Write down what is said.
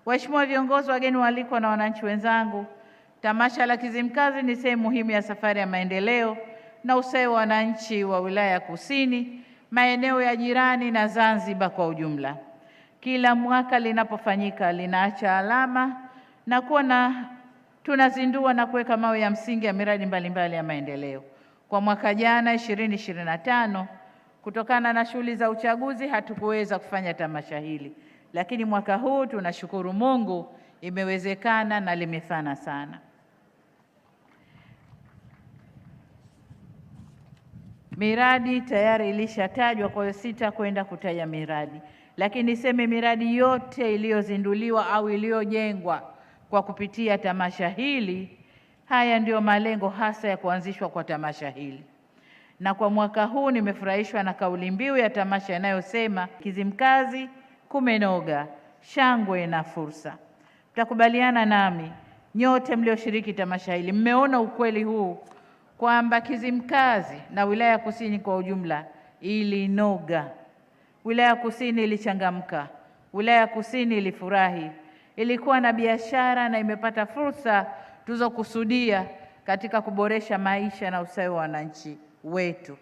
Waheshimiwa viongozi, wageni waalikwa na wananchi wenzangu, tamasha la Kizimkazi ni sehemu muhimu ya safari ya maendeleo na ustawi wa wananchi wa wilaya ya Kusini, maeneo ya jirani na Zanzibar kwa ujumla. Kila mwaka linapofanyika linaacha alama na tunazindua na kuweka mawe ya msingi ya miradi mbalimbali ya maendeleo. Kwa mwaka jana 2025, kutokana na shughuli za uchaguzi hatukuweza kufanya tamasha hili, lakini mwaka huu tunashukuru Mungu imewezekana na limefana sana. Miradi tayari ilishatajwa, kwa hiyo sitakwenda kutaja miradi, lakini niseme miradi yote iliyozinduliwa au iliyojengwa kwa kupitia tamasha hili, haya ndiyo malengo hasa ya kuanzishwa kwa tamasha hili. Na kwa mwaka huu nimefurahishwa na kauli mbiu ya tamasha inayosema Kizimkazi kumenoga, shangwe na fursa. Mtakubaliana nami nyote mlioshiriki tamasha hili, mmeona ukweli huu kwamba Kizimkazi na wilaya ya Kusini kwa ujumla ilinoga. Wilaya ya Kusini ilichangamka, wilaya ya Kusini ilifurahi, ilikuwa na biashara na imepata fursa tulizokusudia katika kuboresha maisha na ustawi wa wananchi wetu.